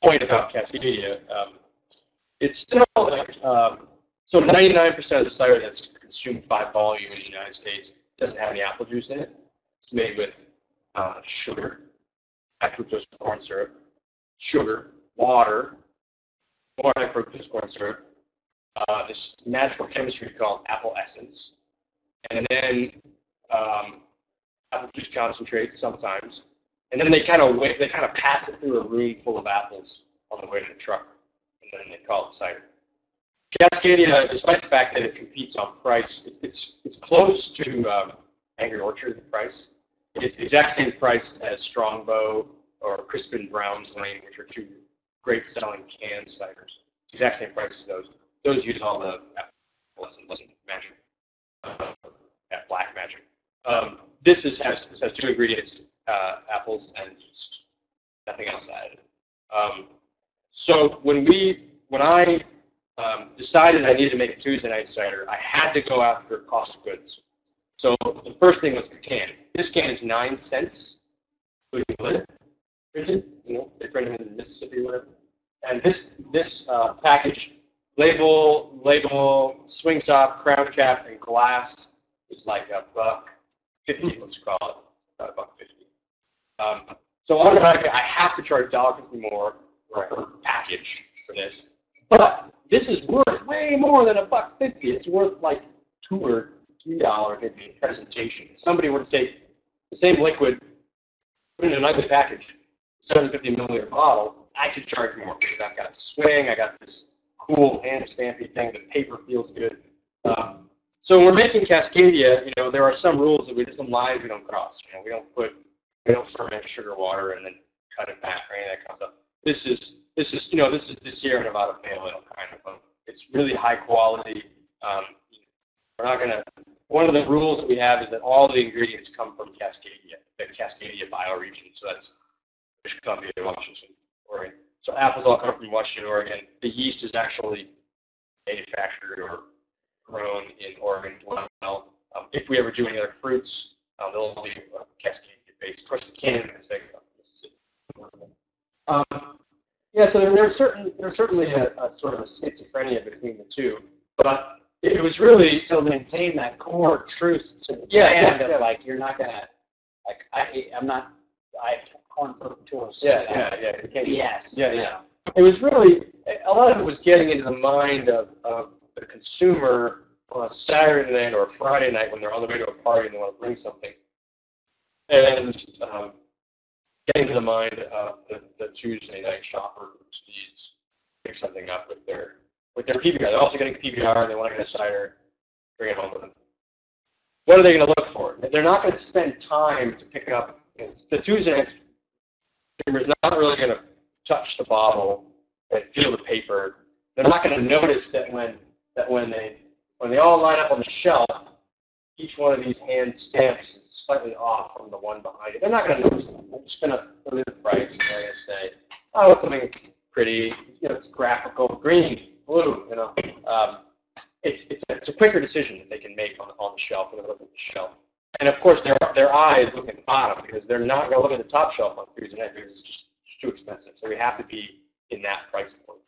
point about Cascadia, it's still so 99% of the cider that's consumed by volume in the United States doesn't have any apple juice in it. It's made with sugar, high fructose corn syrup, sugar, water, more high fructose corn syrup, this natural chemistry called apple essence, and then apple juice concentrate sometimes, and then they kind of pass it through a room full of apples on the way to the truck, and then they call it cider. Cascadia, despite the fact that it competes on price, it's close to Angry Orchard in price. It's the exact same price as Strongbow or Crispin Brown's Lane, which are two great selling canned ciders. It's the exact same price as those. Those use all the apple essence magic, black magic. This has two ingredients, apples and yeast, nothing else added. So when I decided I needed to make a Tuesday night cider, I had to go after cost of goods. So the first thing was the can. This can is 9 cents, including lid, they print them in Mississippi or whatever. And this package, label, swing top, crown cap, and glass is like $1.50, let's call it, about $1.50. So automatically, I have to charge $1.50 more per package for this. But this is worth way more than $1.50. It's worth like $2 or $3 maybe in presentation. If somebody were to take the same liquid, put it in an ugly package, 750 milliliter bottle, I could charge more because I've got the swing, I got this cool hand stampy thing, the paper feels good. So when we're making Cascadia, you know, there are some rules that some lines we don't cross. You know, we don't ferment sugar water and then cut it back or any of that kind of stuff. This is the Sierra Nevada pale ale kind of. It's really high quality. We're not gonna. One of the rules that we have is that all the ingredients come from Cascadia, the Cascadia bioregion. So that's British Columbia, Washington, Oregon. So apples all come from Washington, Oregon. The yeast is actually manufactured or grown in Oregon as well. If we ever do any other fruits, they'll all be Cascadia based. Of course, the cans are saying yeah, so there's certainly a sort of a schizophrenia between the two, but it was really still maintain that core truth to the brand of like you're not gonna like I corn fructose. Yes. Yeah. It was really a lot of it was getting into the mind of the consumer on a Saturday night or a Friday night when they're on the way to a party and they want to bring something, and getting to the mind of the Tuesday night shopper who needs to pick something up with their PBR. They're also getting PBR and they want to get a cider, bring it home with them. What are they going to look for? They're not going to spend time to pick up. The Tuesday night consumer is not really going to touch the bottle and feel the paper. They're not going to notice that when they all line up on the shelf, each one of these hand stamps is slightly off from the one behind it. They're not going to notice them. They're just going to look at the price and they're going to say, "Oh, it's something pretty. You know, it's graphical, green, blue. You know, it's a quicker decision that they can make on the shelf when they look at the shelf." And of course, their eyes look at the bottom because they're not going to look at the top shelf on Tuesday night because it's just too expensive. So we have to be in that price point.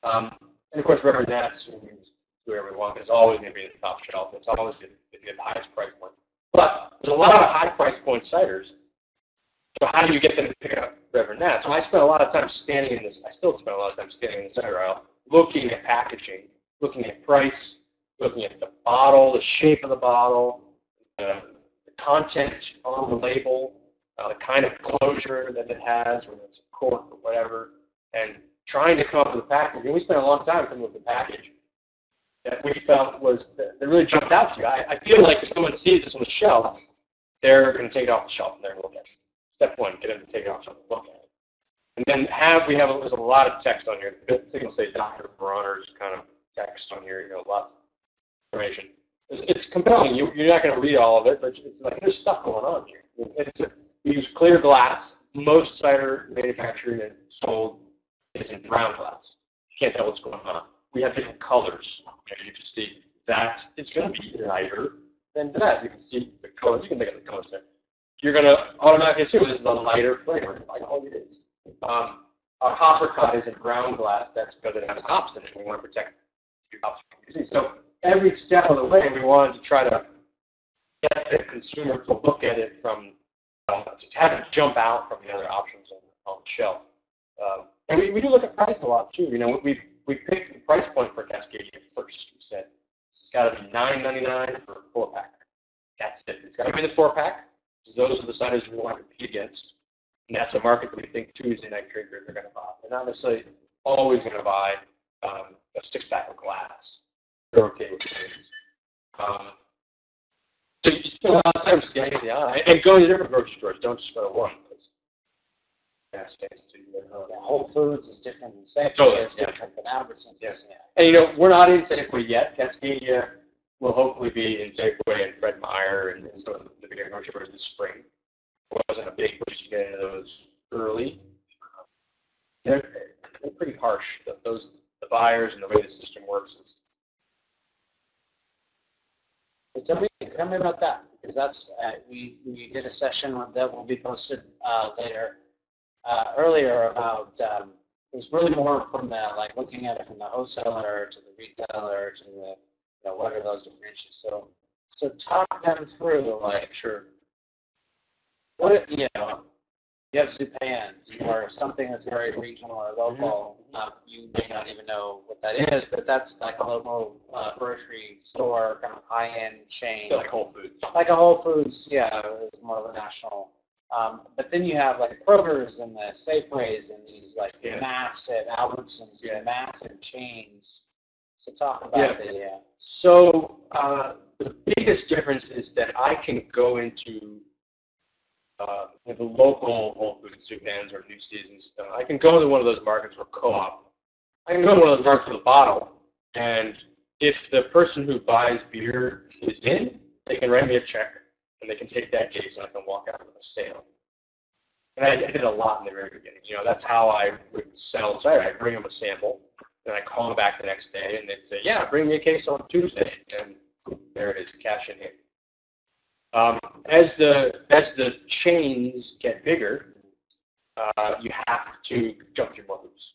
And of course, Reverend Nat's, whoever we want, is always going to be at the top shelf. It's always going to be at the highest price point. But there's a lot of high price point ciders. So how do you get them to pick up Reverend Nat? So I spent a lot of time standing in this. I still spend a lot of time standing in the cider aisle, looking at packaging, looking at price, looking at the bottle, the shape of the bottle, the content on the label, the kind of closure that it has, whether it's a cork or whatever, and trying to come up with a package. And we spent a long time coming up with a package that we felt was that really jumped out to you. I feel like if someone sees this on the shelf, they're going to take it off the shelf and they're going to look at it. Step one, get them to take it off the shelf and look at it. And then there's a lot of text on here. So you'll say Dr. Bronner's kind of text on here, lots of information. It's compelling. You're not going to read all of it, but it's like there's stuff going on here. We use clear glass. Most cider manufactured and sold is in brown glass. You can't tell what's going on. We have different colors. You can see that it's going to be lighter than that. You can see the colors. You can look at the colors there. You're going to automatically assume this is a lighter flavor, like all it is. Our hopper cut is in brown glass. That's because it has hops in it. We want to protect the hops from disease. So every step of the way, we wanted to try to get the consumer to look at it from, to have it jump out from the other options on the shelf. And we do look at price a lot too. We picked the price point for Cascadia first. We said it's got to be $9.99 for a 4-pack. That's it. It's got to be the 4-pack. Those are the ciders we want to compete against. And that's a market that we think Tuesday night drinkers are going to buy. They're not necessarily always going to buy a 6-pack of glass. They're okay with things. So you spend a lot of time scanning the eye and going to different grocery stores. Don't just go to one. Whole Foods is different than Safeway. It's different than Albertsons. Yes. And we're not in Safeway yet. Cascadia will hopefully be in Safeway and Fred Meyer and some of the bigger grocery stores this spring. It wasn't a big push to get into those early. They're pretty harsh. The buyers and the way the system works is. Tell me about that, because that's we did a session that will be posted earlier about it was really more from the looking at it from the wholesaler to the retailer to the what are those differentiations. So talk them through sure what you have Zupans or something that's very regional or local. You may not even know what that is, but that's like a local grocery store, kind of high-end chain. Like Whole Foods. Like a Whole Foods, yeah, it's more of a national. But then you have like Kroger's and the Safeways and these like massive Albertsons, massive chains. So talk about the So the biggest difference is that I can go into the local Whole Foods, Zupans, or New Seasons. I can go to one of those markets or co-op. I can go to one of those markets with a bottle, and if the person who buys beer is in, they can write me a check, and they can take that case, and I can walk out with a sale. And I did a lot in the very beginning. You know, that's how I would sell cider. I'd bring them a sample, and I'd call them back the next day, and they'd say, yeah, bring me a case on Tuesday. And there it is, cash in hand. As the chains get bigger, you have to jump through more hoops.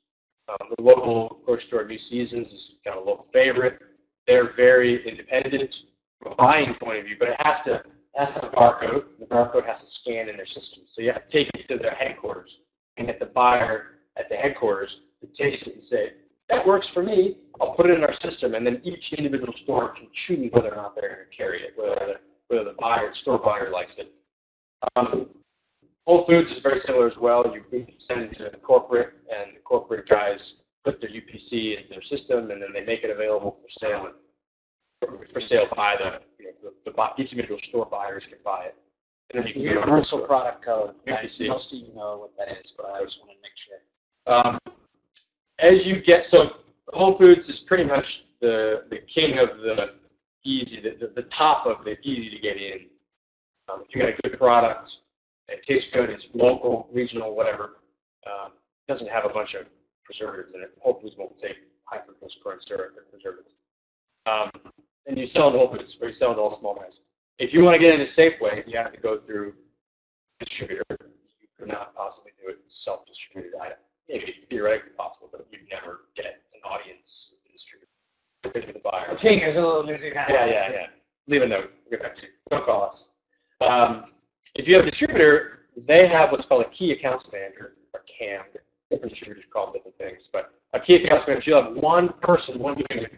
The local grocery store, New Seasons, is kind of a local favorite. They're very independent from a buying point of view, but it has to have a barcode. The barcode has to scan in their system. So you have to take it to their headquarters and get the buyer at the headquarters to taste it and say, that works for me. I'll put it in our system, and then each individual store can choose whether or not they're going to carry it, whether the store buyer likes it. Whole Foods is very similar as well. You send it to the corporate, and the corporate guys put their UPC into their system, and then they make it available for sale. By each individual store buyers can buy it. And then you can universal product code. UPC. Most of you know what that is, but I just want to make sure. As you get, so Whole Foods is pretty much the king of the easy, the top of the easy to get in. If you got a good product, it tastes good, it's local, regional, whatever, doesn't have a bunch of preservatives in it. Whole Foods won't take high fructose corn syrup or preservatives. And you sell in Whole Foods, or you sell in all small guys. If you want to get into Safeway, you have to go through distributor. You could not possibly do it self-distributed. Maybe it's theoretically possible, but you'd never get an audience with the distributor. The buyer. The king is a little losing that. Yeah. Leave a note. We'll get back to you. Don't call us. If you have a distributor, they have what's called a key accounts manager, or CAM. Different distributors call them different things, but a key accounts manager, you'll have one person, one unit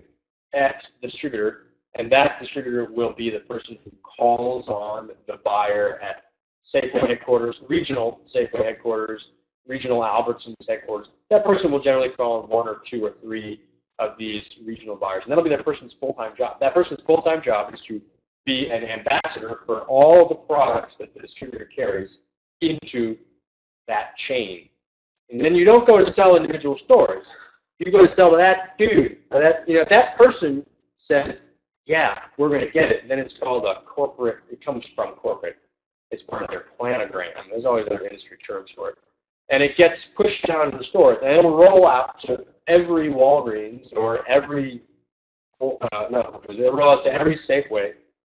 at the distributor, and that distributor will be the person who calls on the buyer at Safeway headquarters, regional Safeway headquarters, regional Albertsons headquarters. That person will generally call on one or two or three of these regional buyers, and that'll be that person's full-time job. That person's full-time job is to be an ambassador for all the products that the distributor carries into that chain. And then you don't go to sell individual stores. You go to sell to that dude. If that person says, yeah, we're going to get it, then it's called a corporate. It comes from corporate. It's part of their planogram. There's always other industry terms for it. And it gets pushed down to the stores, and it'll roll out to every Walgreens or every it'll roll out to every Safeway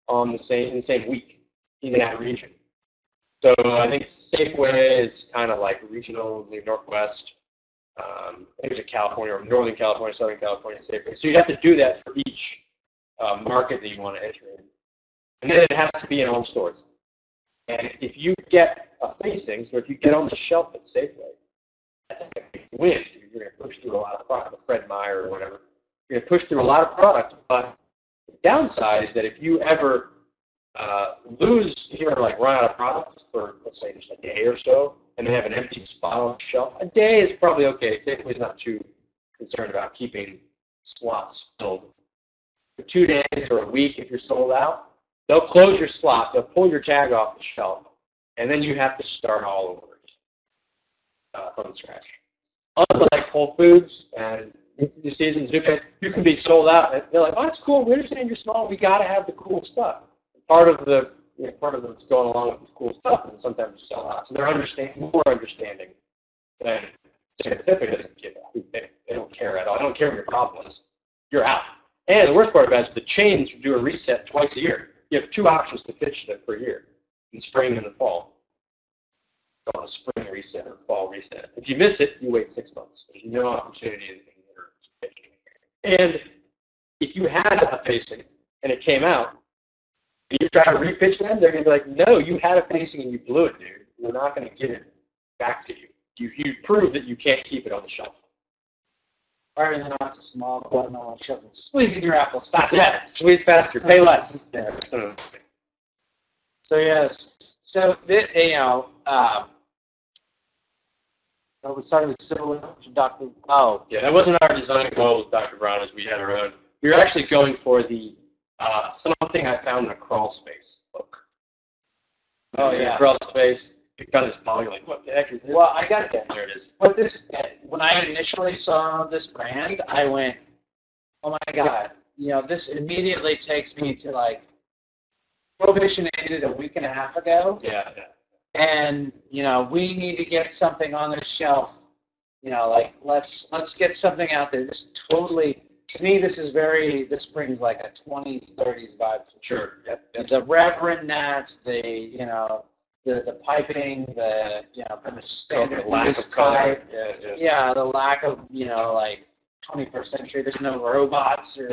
in the same week in that region. So I think Safeway is kind of like regional, Northwest. I think there's a California or Northern California, Southern California Safeway. So you have to do that for each market that you want to enter in. And then it has to be in all stores. And if you get a facing, so if you get on the shelf at Safeway, that's a big win. You're going to push through a lot of product, Fred Meyer or whatever. You're going to push through a lot of product, but the downside is that if you ever if you ever run out of product for, let's say, just a day or so, and they have an empty spot on the shelf, a day is probably okay. Safeway's not too concerned about keeping slots filled. For 2 days or a week, if you're sold out, they'll close your slot, they'll pull your tag off the shelf, and then you have to start all over from scratch. Unlike Whole Foods and New Seasons, you can be sold out, and they're like, oh, that's cool. We understand you're small. We got to have the cool stuff. Part of what's going along with the cool stuff is sometimes you sell out. So they're more understanding than Pacific doesn't give a hoot. They don't care at all. They don't care what your problem is. You're out. And the worst part about it is the chains do a reset twice a year. You have 2 options to pitch them per year, in spring and the fall. On a spring reset or fall reset. If you miss it, you wait 6 months. There's no opportunity in the pitch. And if you had a facing and it came out, and you try to repitch them, they're going to be like, no, you had a facing and you blew it, dude. We're not going to give it back to you. You've proved that you can't keep it on the shelf. Or they're not small, button on shelf. Squeezing your apples faster. Yeah, squeeze faster, pay less. Yeah, So yes, so we started with civil Dr. Oh, yeah, that wasn't our design goal with Dr. Brown, as we had our own. We were actually going for the something I found in a crawl space book. Oh yeah, crawl space. You found this ball. You're like, what the heck is this? Well, I got it. There it is. But when I initially saw this brand, I went, oh my God, this immediately takes me to like Prohibition ended a week and a half ago. Yeah. And we need to get something on the shelf. Like let's get something out there. This totally, to me, this brings like a 20s, 30s vibe. Sure. Yep. The Reverend Nats, the piping, kind of standard lack of color. Yeah, the lack of like 21st century. There's no robots or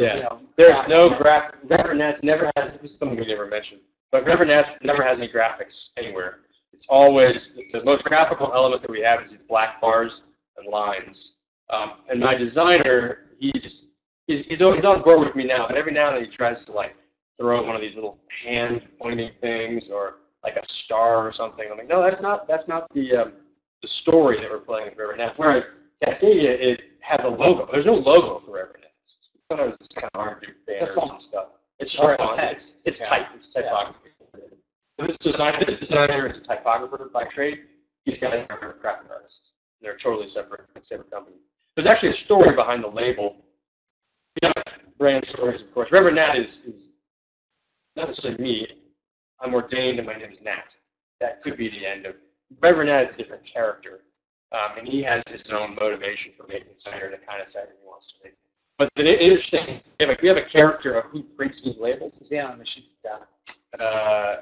There's no graphic. Reverend Nats never has. This is something we never mentioned, but Reverend Nats never has any graphics anywhere. It's always the most graphical element that we have is these black bars and lines. And my designer, he's on board with me now, but every now and then he tries to like throw one of these little hand pointing things or like a star or something. I'm like, no, that's not the story that we're playing with Reverend Nats. Whereas Cascadia has a logo. There's no logo for Reverend Nats. Sometimes it's kind of hard to do banners and stuff. It's just font. Text. It's type. It's typography. Yeah. This designer is a typographer by trade. He's got a graphic artist. They're totally separate company. There's actually a story behind the label. Brand stories, of course. Reverend Nat is not necessarily me. I'm ordained and my name is Nat. That could be the end of. Reverend Nat is a different character, and he has his own motivation for making cider, the kind of cider he wants to make. But the interesting, we have a character of who prints these labels. Is he on the machine?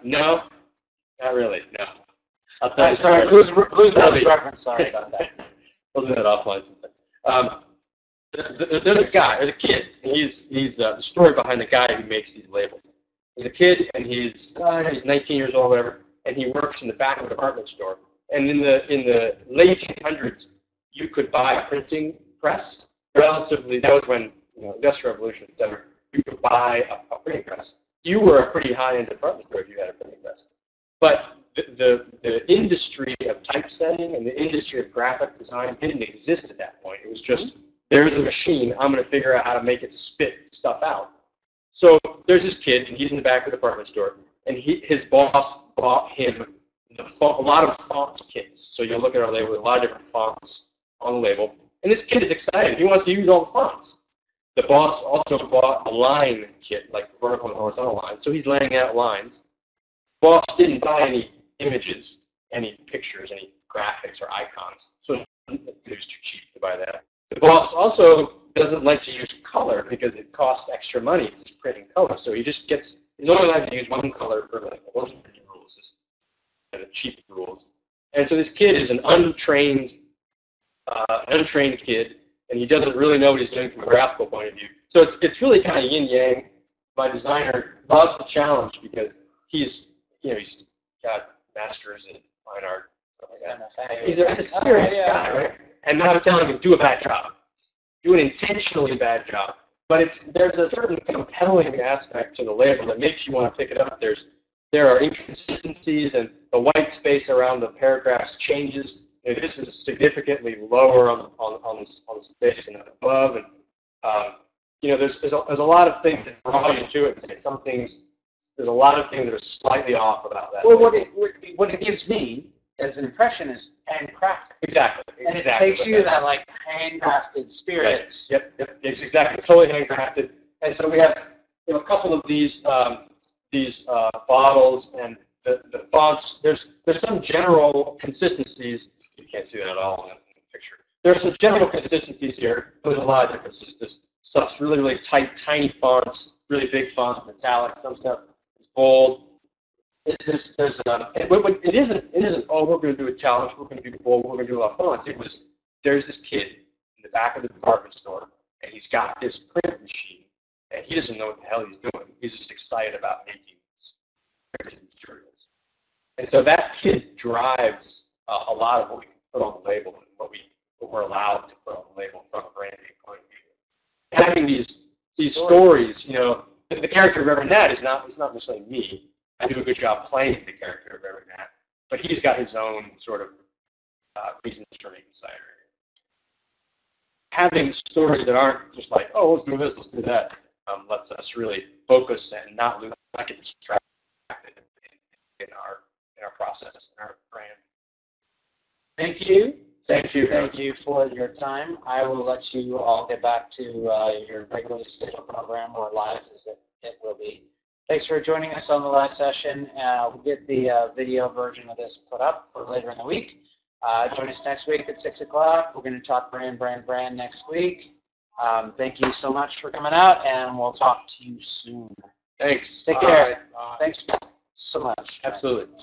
No, not really. No. I'll tell you. Sorry, who's the reference? Sorry about that. We'll do that offline sometime. There's a guy. There's a kid. He's the story behind the guy who makes these labels. There's a kid, and he's 19 years old, whatever, and he works in the back of a department store. And in the late 1800s, you could buy a printing press. Relatively, that was when Industrial Revolution, etc. You could buy a printing press. You were a pretty high-end department store if you had a printing press. But the industry of typesetting and the industry of graphic design didn't exist at that point. It was just, there's a machine, I'm going to figure out how to make it spit stuff out. So there's this kid, and he's in the back of the department store, and his boss bought him a lot of font kits. So you'll look at our label, a lot of different fonts on the label. And this kid is excited. He wants to use all the fonts. The boss also bought a line kit, like vertical and horizontal lines. So he's laying out lines. The boss didn't buy any images, any pictures, any graphics or icons. So it was too cheap to buy that. The boss also doesn't like to use color because it costs extra money. It's printing color. So he's only allowed to use one color for like the most printing rules, the cheap rules. And so this kid is an untrained kid, and he doesn't really know what he's doing from a graphical point of view. So it's really kind of yin-yang. My designer loves the challenge because he's got masters in fine art. Like he's a serious guy, right? And now I'm telling him, do a bad job. Do an intentionally bad job. But there's a certain compelling aspect to the label that makes you want to pick it up. There are inconsistencies, and the white space around the paragraphs changes. This is significantly lower on the space than above, and there's a lot of things that draw you to it. Some things, there's a lot of things that are slightly off about that. Well, what it gives me as an impression is handcrafted. Exactly. And it takes you to that like handcrafted spirit. Yep. It's exactly totally handcrafted. And so we have a couple of these bottles, and the fonts. There's some general consistencies. You can't see that at all in the picture. There are some general consistencies here. There's a lot of differences. This stuff's really, really tight, tiny fonts, really big fonts, metallic. Some stuff is bold. It isn't. Oh, we're going to do a challenge. We're going to do bold. We're going to do a lot of fonts. There's this kid in the back of the department store, and he's got this print machine, and he doesn't know what the hell he's doing. He's just excited about making these materials. And so that kid drives a lot of what we can put on the label and what we're allowed to put on the label from a branding point of view. Having these stories, you know, the character of Reverend Nat is not necessarily me. I do a good job playing the character of Reverend Nat, but he's got his own sort of reasons for making cider. Having stories that aren't just like, oh, let's do this, let's do that, lets us really focus and not get distracted in our process, in our brand. Thank you. Thank you. Thank you for your time. I will let you all get back to your regularly scheduled program, or live as it will be. Thanks for joining us on the last session. We'll get the video version of this put up for later in the week. Join us next week at 6 o'clock. We're going to talk brand next week. Thank you so much for coming out, and we'll talk to you soon. Thanks. Take care. Thanks so much. Absolutely.